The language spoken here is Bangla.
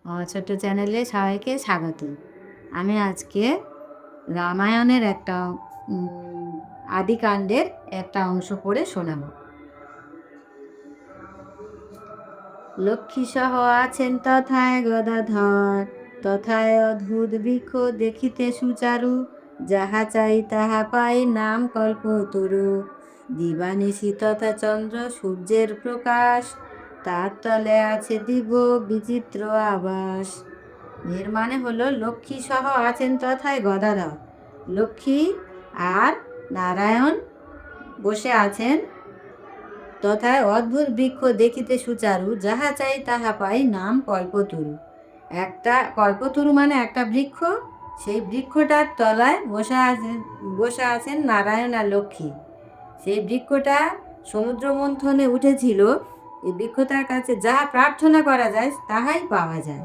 আমার ছোট্ট চ্যানেলে সবাইকে স্বাগত। আমি আজকে রামায়ণের একটা আদিকাণ্ডের একটা অংশ পড়ে শোনাব। লক্ষ্মী সহ আছেন তথায় গদাধর, তথায় অদ্ভুত বৃক্ষ দেখিতে সুচারু, যাহা চাই তাহা পাই নাম কল্পতরু। দিবানিশি তথা চন্দ্র সূর্যের প্রকাশ, তার তলে আছে দিব্য বিচিত্র আবাস। এর মানে হলো লক্ষ্মী সহ আছেন তথায় গদাধর। লক্ষ্মী আর নারায়ণ বসে আছেন তথায় অদ্ভুত বৃক্ষ দেখিতে সুচারু, যাহা চাই তাহা পাই নাম কল্পতরু। একটা কল্পতরু মানে একটা বৃক্ষ, সেই বৃক্ষটার তলায় বসে আছেন নারায়ণ আর লক্ষ্মী। সেই বৃক্ষটা সমুদ্র মন্থনে উঠেছিল। এই বৃক্ষটার কাছে যা প্রার্থনা করা যায় তাহাই পাওয়া যায়।